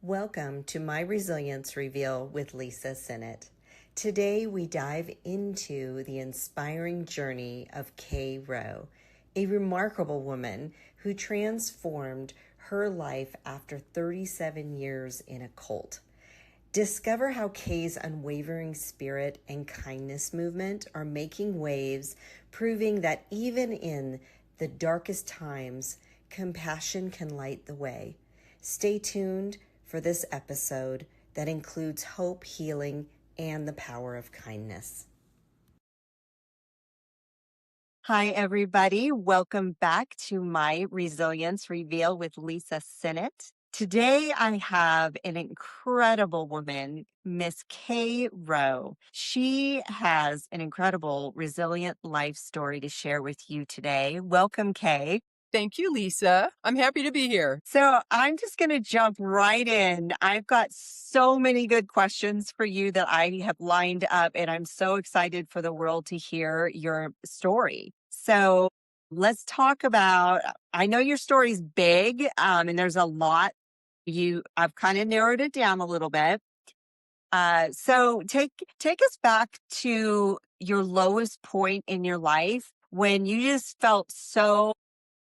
Welcome to My Resilience Reveal with Lisa Sinnott. Today we dive into the inspiring journey of Rowe, a remarkable woman who transformed her life after 37 years in a cult. Discover how Kay's unwavering spirit and kindness movement are making waves, proving that even in the darkest times, compassion can light the way. Stay tuned for this episode that includes hope, healing, and the power of kindness. Hi, everybody. Welcome back to My Resilience Reveal with Lisa Sinnott. Today, I have an incredible woman, Miss Rowe. She has an incredible, resilient life story to share with you today. Welcome, Kay. Thank you, Lisa. I'm happy to be here. So I'm just going to jump right in. I've got so many good questions for you that I have lined up, and I'm so excited for the world to hear your story. So let's talk about, I know your story's big, and there's a lot. I've kind of narrowed it down a little bit. So take us back to your lowest point in your life when you just felt so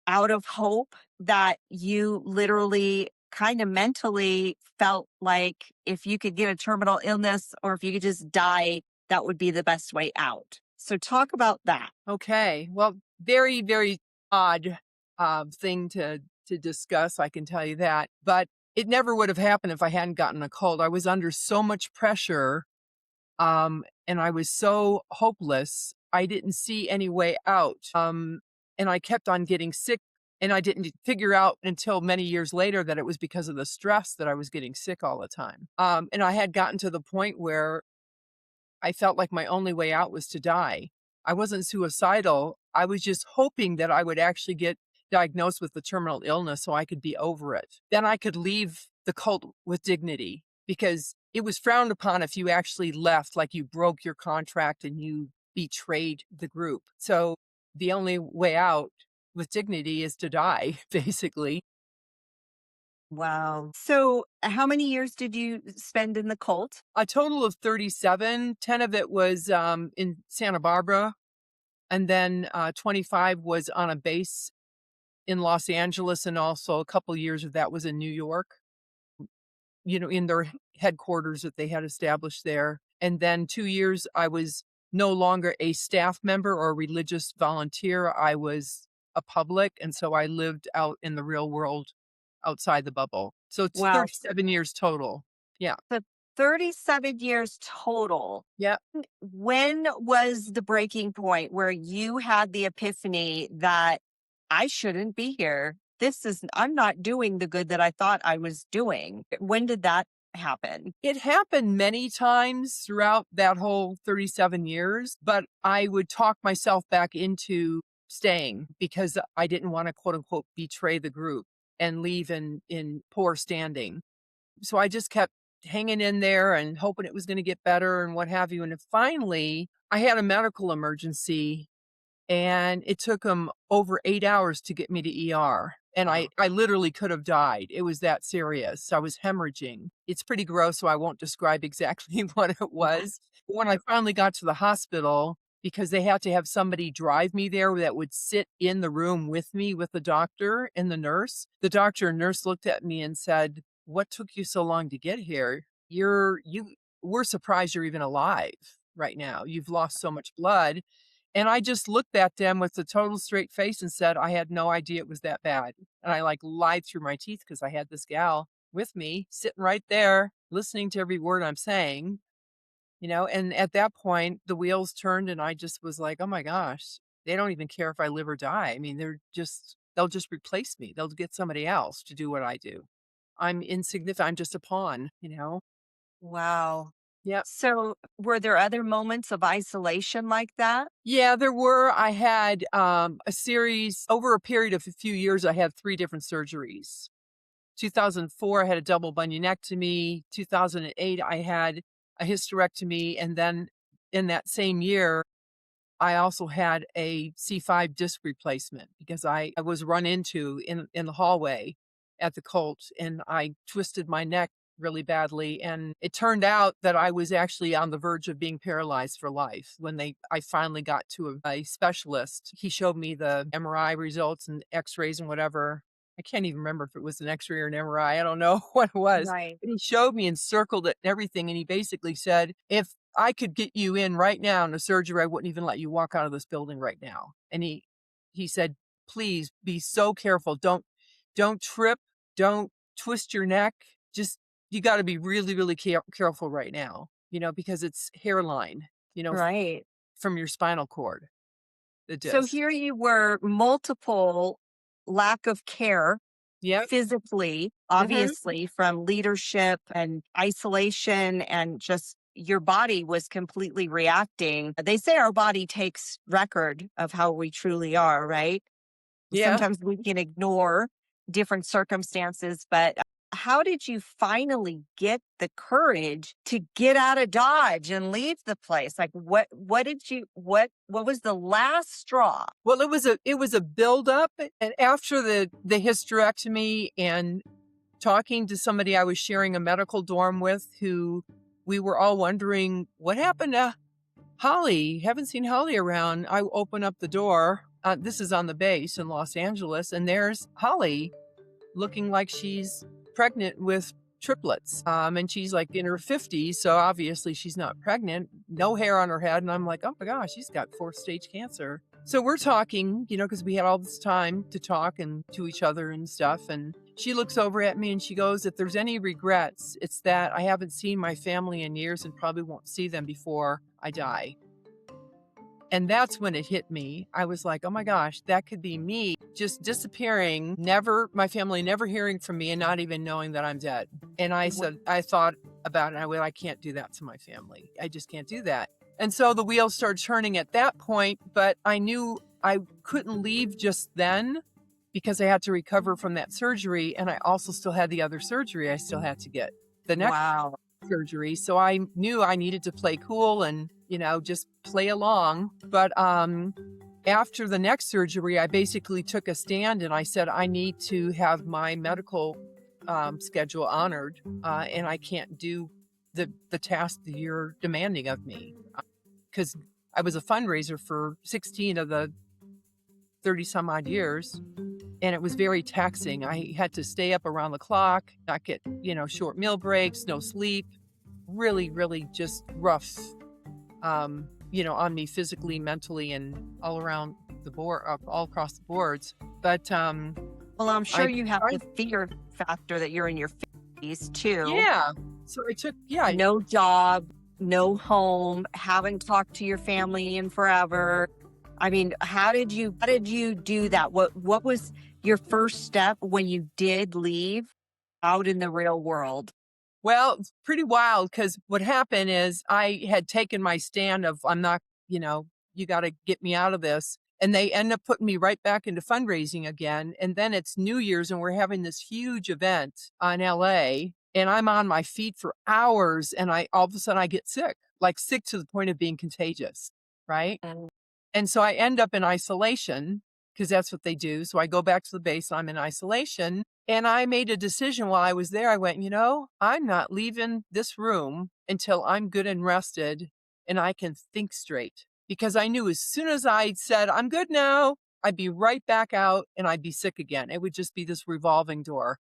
out of hope that you literally kind of mentally felt like if you could get a terminal illness or if you could just die, that would be the best way out. So talk about that. Okay. Well, very, very odd thing to discuss. I can tell you that. But it never would have happened if I hadn't gotten a cold. I was under so much pressure, and I was so hopeless. I didn't see any way out. And I kept on getting sick. And I didn't figure out until many years later that it was because of the stress that I was getting sick all the time. And I had gotten to the point where I felt like my only way out was to die. I wasn't suicidal. I was just hoping that I would actually get diagnosed with the terminal illness so I could be over it. Then I could leave the cult with dignity, because it was frowned upon if you actually left, like you broke your contract and you betrayed the group. So the only way out with dignity is to die, basically. Wow. So how many years did you spend in the cult? A total of 37. 10 of it was in Santa Barbara, and then 25 was on a base in Los Angeles, and also a couple years of that was in New York, in their headquarters that they had established there. And then 2 years I was no longer a staff member or a religious volunteer. I was a public, and so I lived out in the real world outside the bubble. So it's Wow. 37 years total. Yeah. So 37 years total. Yeah. When was the breaking point where you had the epiphany that I shouldn't be here? I'm not doing the good that I thought I was doing. When did that happen? It happened many times throughout that whole 37 years, but I would talk myself back into staying because I didn't want to, quote unquote, betray the group and leave in poor standing. So I just kept hanging in there and hoping it was going to get better and what have you. And finally, I had a medical emergency, and it took them over 8 hours to get me to ER. And I literally could have died. It was that serious. I was hemorrhaging. It's pretty gross, so I won't describe exactly what it was. But when I finally got to the hospital, because they had to have somebody drive me there that would sit in the room with me with the doctor and the doctor and nurse looked at me and said, "What took you so long to get here? We're surprised you're even alive right now. You've lost so much blood." And I just looked at them with a total straight face and said, I had no idea it was that bad. And I lied through my teeth because I had this gal with me sitting right there, listening to every word I'm saying, and at that point the wheels turned and I just was like, oh my gosh, they don't even care if I live or die. I mean, they'll just replace me. They'll get somebody else to do what I do. I'm insignificant. I'm just a pawn. Wow. Yep. So were there other moments of isolation like that? Yeah, there were. I had a series over a period of a few years. I had 3 different surgeries. 2004, I had a double bunionectomy. 2008, I had a hysterectomy. And then in that same year, I also had a C5 disc replacement because I was run into in the hallway at the cult, and I twisted my neck really badly. And it turned out that I was actually on the verge of being paralyzed for life. When I finally got to a specialist, he showed me the MRI results and x-rays and whatever. I can't even remember if it was an x-ray or an MRI. I don't know what it was. Right. But he showed me and circled it and everything. And he basically said, if I could get you in right now in a surgery, I wouldn't even let you walk out of this building right now. And he said, please be so careful. Don't trip. Don't twist your neck. Just, you got to be really, really careful right now, because it's hairline, Right. from your spinal cord, the So disc. here you were, multiple lack of care Yep. physically, Hmm. obviously, from leadership and isolation, and just your body was completely reacting. They say our body takes record of how we truly are, right? Yeah. Sometimes we can ignore different circumstances, but how did you finally get the courage to get out of Dodge and leave the place? Like what did you what was the last straw? Well, it was a buildup, and after the hysterectomy and talking to somebody I was sharing a medical dorm with, who we were all wondering what happened to Holly. Haven't seen Holly around. I open up the door. This is on the base in Los Angeles, and there's Holly looking like she's pregnant with triplets. And she's like in her 50s, so obviously she's not pregnant, no hair on her head. And I'm like, oh my gosh, she's got 4th-stage cancer. So we're talking, because we had all this time to talk and to each other and stuff. And she looks over at me and she goes, if there's any regrets, it's that I haven't seen my family in years and probably won't see them before I die. And that's when it hit me. I was like, oh my gosh, that could be me just disappearing, my family never hearing from me and not even knowing that I'm dead. And I thought about it. I can't do that to my family. I just can't do that. And so the wheels started turning at that point, but I knew I couldn't leave just then because I had to recover from that surgery. And I also still had the other surgery I still had to get, the next Wow. surgery. So I knew I needed to play cool and, just play along. But after the next surgery, I basically took a stand and I said, I need to have my medical schedule honored, and I can't do the task that you're demanding of me. Because I was a fundraiser for 16 of the 30 some odd years, and it was very taxing. I had to stay up around the clock, not get, short meal breaks, no sleep, really, really just rough, on me physically, mentally, and all around the board, all across the boards. But Well, I'm sure I you have the tried, fear factor that you're in your 50s too. yeah. So I took, yeah, No job, no home, haven't talked to your family in forever. I mean, how did you do that? What was your first step when you did leave out in the real world? well, it's pretty wild because what happened is I had taken my stand of, I'm not, you got to get me out of this. And they end up putting me right back into fundraising again. And then it's New Year's and we're having this huge event in LA. And I'm on my feet for hours. And all of a sudden I get sick, like sick to the point of being contagious. Right. Mm. And so I end up in isolation because that's what they do. So I go back to the base, I'm in isolation. And I made a decision while I was there. I went, I'm not leaving this room until I'm good and rested and I can think straight. Because I knew as soon as I said, I'm good now, I'd be right back out and I'd be sick again. It would just be this revolving door.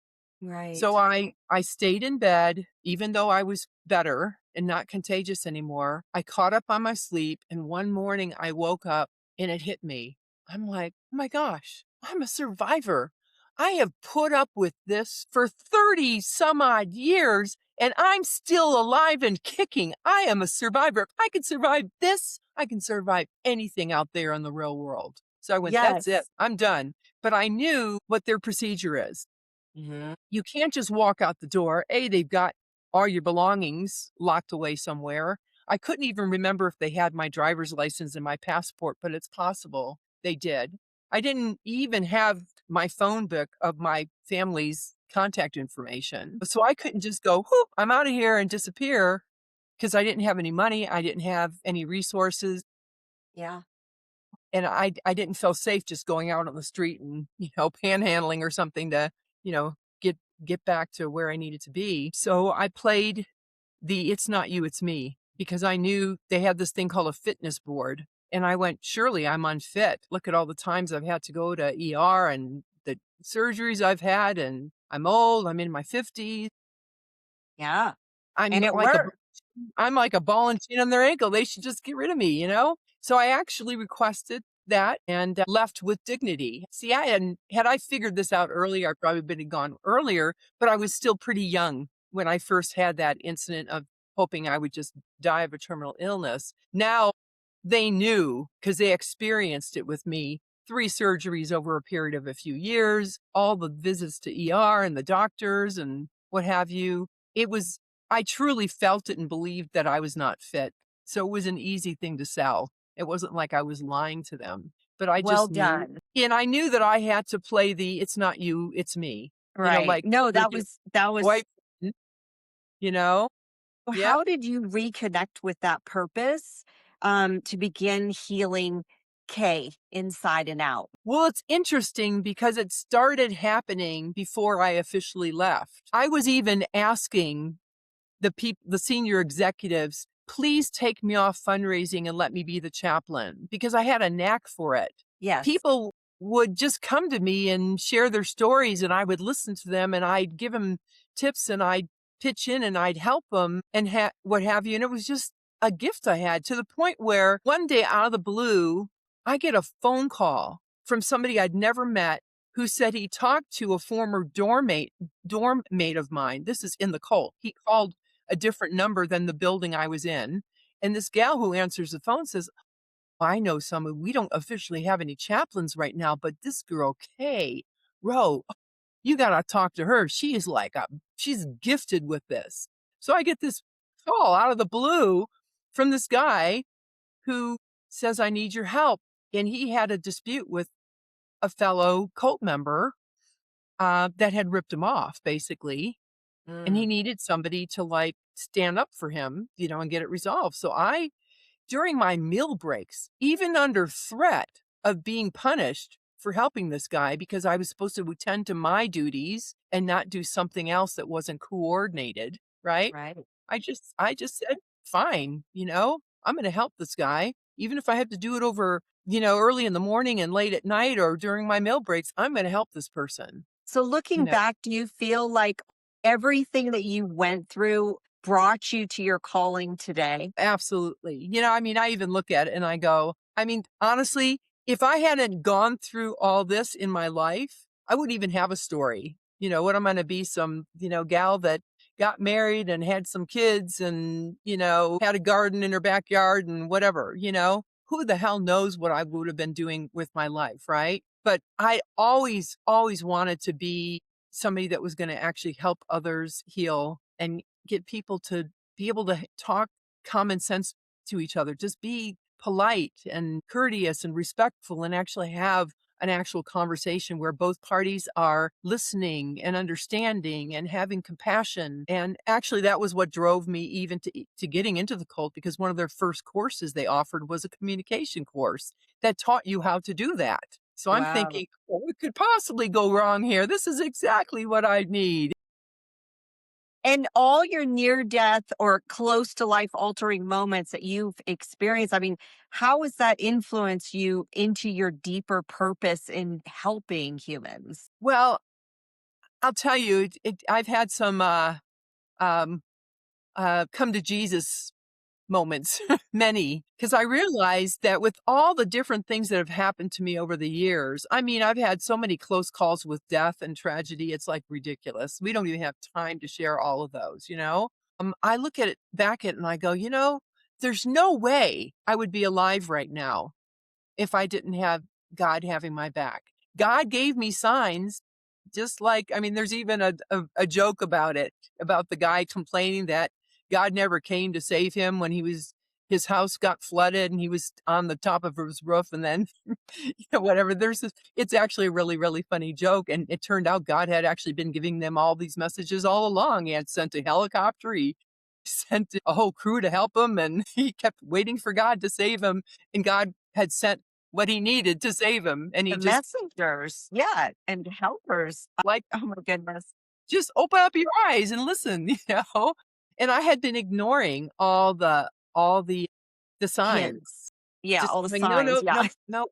So Right. I stayed in bed, even though I was better and not contagious anymore. I caught up on my sleep, and one morning I woke up and it hit me. I'm like, oh my gosh, I'm a survivor. I have put up with this for 30 some odd years, and I'm still alive and kicking. I am a survivor. If I can survive this, I can survive anything out there in the real world. So I went, that's it. Yes. I'm done. But I knew what their procedure is. Mhm. You can't just walk out the door. They've got all your belongings locked away somewhere. I couldn't even remember if they had my driver's license and my passport, but it's possible they did. I didn't even have my phone book of my family's contact information. So I couldn't just go, whoop, I'm out of here and disappear because I didn't have any money. I didn't have any resources. Yeah. And I didn't feel safe just going out on the street and, panhandling or something to, you know, get get back to where I needed to be. So I played the "It's not you, it's me," because I knew they had this thing called a fitness board, and I went, "Surely I'm unfit. Look at all the times I've had to go to ER and the surgeries I've had, and I'm old, I'm in my 50s. Yeah. I'm And it like a worked. I'm like a ball and chain on their ankle. They should just get rid of me, you know?" So I actually requested that and left with dignity. See, had I figured this out earlier, I'd probably been gone earlier, but I was still pretty young when I first had that incident of hoping I would just die of a terminal illness. Now they knew because they experienced it with me. 3 surgeries over a period of a few years, all the visits to ER and the doctors and what have you. It was I truly felt it and believed that I was not fit. So it was an easy thing to sell. It wasn't like I was lying to them, but I Well just knew. done. And I knew that I had to play the "It's not you, it's me." Right. Like No, the that was wipe, you know? Yep. how did you reconnect with that purpose, to begin healing K inside and out? Well, it's interesting because it started happening before I officially left. I was even asking the senior executives, "Please take me off fundraising and let me be the chaplain," because I had a knack for it. Yes. People would just come to me and share their stories, and I would listen to them, and I'd give them tips, and I'd pitch in, and I'd help them, and what have you, and it was just a gift I had, to the point where one day out of the blue, I get a phone call from somebody I'd never met who said he talked to a former dorm mate of mine. This is in the cult. He called a different number than the building I was in. And this gal who answers the phone says, "I know someone. We don't officially have any chaplains right now, but this girl, Kay, Rowe, you got to talk to her. She is she's gifted with this." So I get this call out of the blue from this guy who says, "I need your help." And he had a dispute with a fellow cult member that had ripped him off, basically. And he Mm, needed somebody to like stand up for him, and get it resolved. So during my meal breaks, even under threat of being punished for helping this guy because I was supposed to attend to my duties and not do something else that wasn't coordinated, right? right. I just said, "Fine, I'm going to help this guy, even if I have to do it over, early in the morning and late at night or during my meal breaks. I'm going to help this person." So You looking know, back, do you feel like everything that you went through brought you to your calling today? Absolutely. I even look at it and I go, honestly, if I hadn't gone through all this in my life, I wouldn't even have a story. What I'm going to be some, gal that got married and had some kids and, had a garden in her backyard and whatever, who the hell knows what I would have been doing with my life, right? But I always, always wanted to be somebody that was going to actually help others heal and get people to be able to talk common sense to each other. Just be polite and courteous and respectful and actually have an actual conversation where both parties are listening and understanding and having compassion. And actually that was what drove me even to getting into the cult, because one of their first courses they offered was a communication course that taught you how to do that. So I'm Wow. thinking, "Oh, what could possibly go wrong here? This is exactly what I need." And all your near death or close to life altering moments that you've experienced, I mean, how has that influenced you into your deeper purpose in helping humans? Well, I'll tell you, I've had some um, come to Jesus moments, many, because I realized that with all the different things that have happened to me over the years, I've had so many close calls with death and tragedy. It's like ridiculous. We don't even have time to share all of those. I look at it back at it and I go, there's no way I would be alive right now if I didn't have God having my back. God gave me signs, just like, there's even a joke about it, about the guy complaining that God never came to save him when his house got flooded and he was on the top of his roof, and then, whatever. It's actually a really, really funny joke. And it turned out God had actually been giving them all these messages all along. He had sent a helicopter. He sent a whole crew to help him, and he kept waiting for God to save him. And God had sent what he needed to save him. And he The just messengers, yeah, and helpers. like Oh my goodness. just open up your eyes and listen, you know? And I had been ignoring all the signs. Hints. Yeah, Just all the going, "No, signs. no, Yeah. no, no,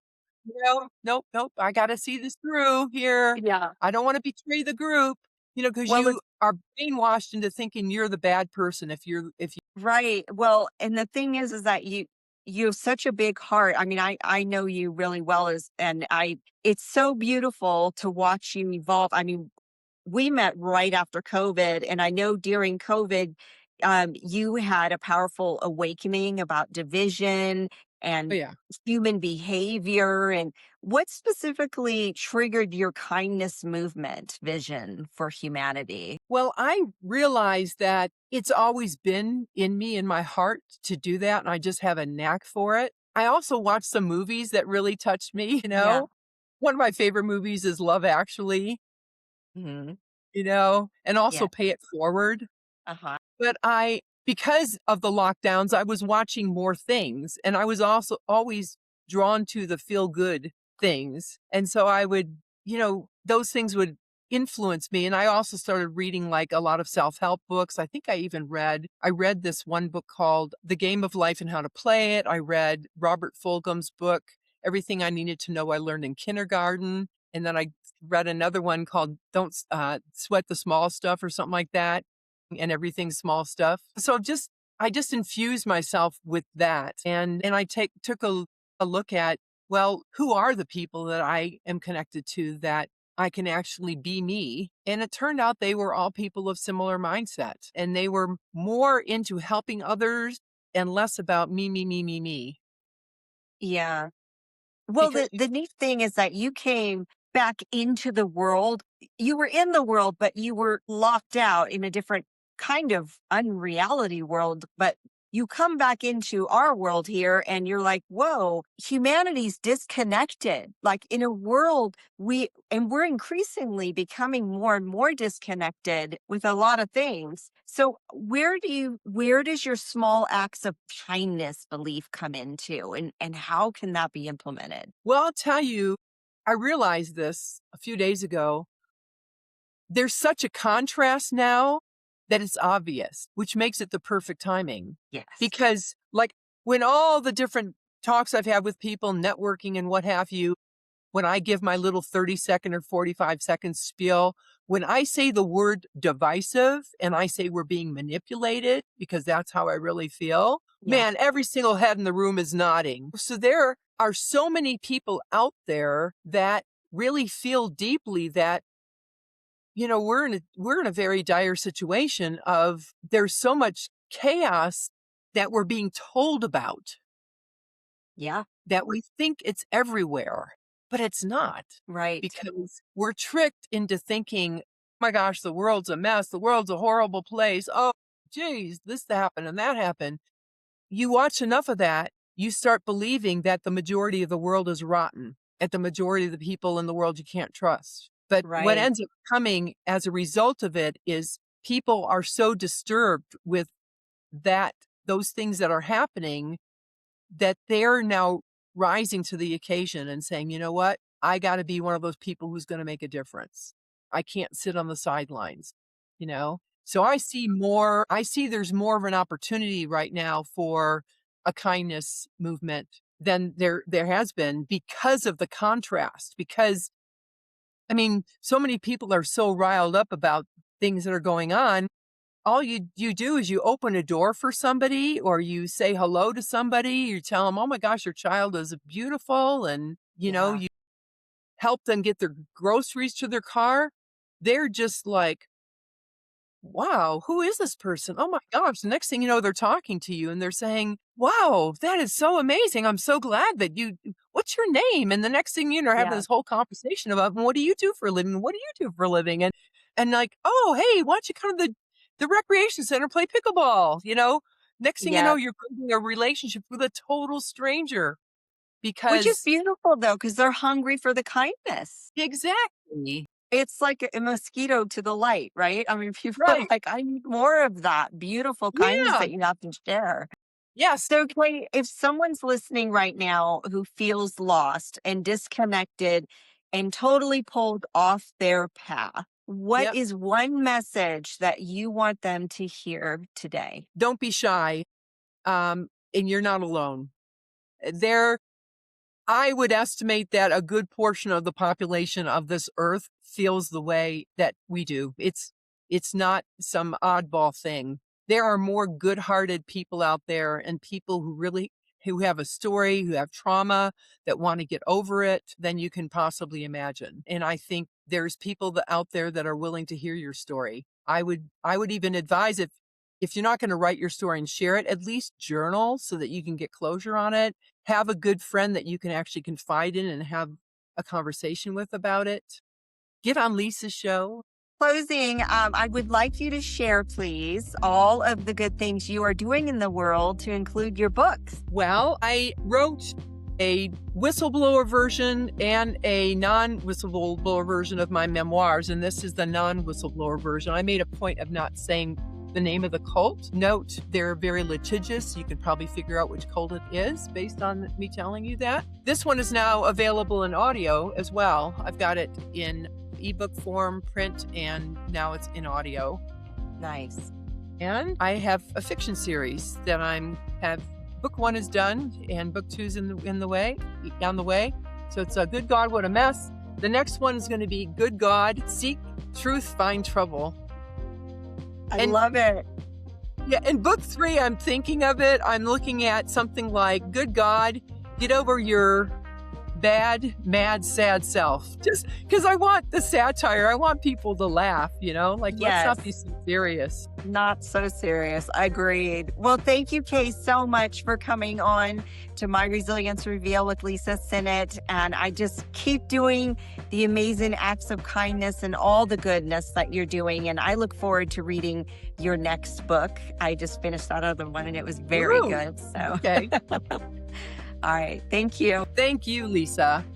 no, nope, nope, I gotta see this through here. Yeah. I don't wanna betray the group," because Well, you it's are brainwashed into thinking you're the bad person if you right. Well, and the thing is that you have such a big heart. I mean, I know you really well as and I it's so beautiful to watch you evolve. I mean, we met right after COVID, and I know during COVID, you had a powerful awakening about division Oh, and yeah. human behavior. And what specifically triggered your kindness movement vision for humanity? Well, I realized that it's always been in me, in my heart to do that, and I just have a knack for it. I also watched some movies that really touched me, you Yeah. know? One of my favorite movies is Love Actually, Hmm. and Yeah. also Pay It Forward. Uh huh. But because of the lockdowns, I was watching more things, and I was also always drawn to the feel good things. And so I would, those things would influence me. And I also started reading like a lot of self-help books. I think I read this one book called The Game of Life and How to Play It. I read Robert Fulghum's book, Everything I Needed to Know I Learned in Kindergarten. And then I read another one called Don't Sweat the Small Stuff or something like that, and everything small stuff. So I just infused myself with that. And I took a look at, well, who are the people that I am connected to that I can actually be me? And it turned out they were all people of similar mindset, and they were more into helping others and less about me, me, me, me, me. Yeah. Well, Because the neat thing is that you came back into the world. You were in the world, but you were locked out in a different kind of unreality world. But you come back into our world here and you're like, whoa, humanity's disconnected. Like in a world, we're increasingly becoming more and more disconnected with a lot of things. So where does your small acts of kindness belief come into, and how can that be implemented? well, I'll tell you, I realized this a few days ago. There's such a contrast now that it's obvious, which makes it the perfect timing. Yes. Because, like, when all the different talks I've had with people, networking and what have you, when I give my little 30-second or 45-second spiel, when I say the word divisive and I say we're being manipulated, because that's how I really feel, Yeah. man, every single head in the room is nodding. So there are so many people out there that really feel deeply that we're in a very dire situation of there's so much chaos that we're being told about Yeah. that we think it's everywhere, but it's not, Right. because we're tricked into thinking, "Oh my gosh, the world's a mess. The world's a horrible place. Oh, geez, this happened and that happened." You watch enough of that, you start believing that the majority of the world is rotten, that the majority of the people in the world you can't trust. But what Right. ends up coming as a result of it is people are so disturbed with that those things that are happening that they're now rising to the occasion and saying, "You know what? I gotta be one of those people who's gonna make a difference. I can't sit on the sidelines," you know? So I see there's more of an opportunity right now for a kindness movement than there has been because of the contrast, because, I mean, so many people are so riled up about things that are going on. All you do is you open a door for somebody, or you say hello to somebody, you tell them, "Oh my gosh, your child is beautiful," and, Yeah. you help them get their groceries to their car. They're just like, "Wow, who is this person? Oh my gosh." The next thing you know, they're talking to you and they're saying, "Wow, that is so amazing. I'm so glad that what's your name?" And the next thing you know, having Yeah. this whole conversation about, "What do you do for a living? What do you do for a living?" And like, "Oh, hey, why don't you come to the recreation center, play pickleball?" Next thing you know, Yeah. you're building a relationship with a total stranger Which is because beautiful though, because they're hungry for the kindness. exactly. It's like a mosquito to the light, right? I mean, people are Right. like, I need more of that beautiful kindness Yeah. that you have to share. Yes. So, Clay, if someone's listening right now who feels lost and disconnected and totally pulled off their path, What Yep. is one message that you want them to hear today? Don't be shy. And you're not alone. There I would estimate that a good portion of the population of this earth feels the way that we do. It's not some oddball thing. There are more good-hearted people out there and people who have a story, who have trauma, that want to get over it than you can possibly imagine. And I think there's people out there that are willing to hear your story. I would even advise, if you're not going to write your story and share it, at least journal so that you can get closure on it. Have a good friend that you can actually confide in and have a conversation with about it. Get on Lisa's show. Closing, I would like you to share, please, all of the good things you are doing in the world to include your books. Well, I wrote a whistleblower version and a non-whistleblower version of my memoirs, and this is the non-whistleblower version. I made a point of not saying the name of the cult. Note, they're very litigious. You can probably figure out which cult it is based on me telling you that. This one is now available in audio as well. I've got it in ebook form, print, and now it's in audio. Nice. And I have a fiction series that book 1 is done and book 2 is on the way. So it's a Good God, What a Mess. The next one is going to be Good God, Seek Truth, Find Trouble. I love it. Yeah, in book 3, I'm thinking of it. I'm looking at something like, Good God, Get Over Your Bad, Mad, Sad Self. Just because I want the satire. I want people to laugh, Like, let's not be so serious. Not so serious. Agreed. Well, thank you, Kay, so much for coming on to My Resilience Reveal with Lisa Sinnott. And I just keep doing the amazing acts of kindness and all the goodness that you're doing. And I look forward to reading your next book. I just finished that other one and it was very good. So, Okay. all right. Thank you. Thank you, Lisa.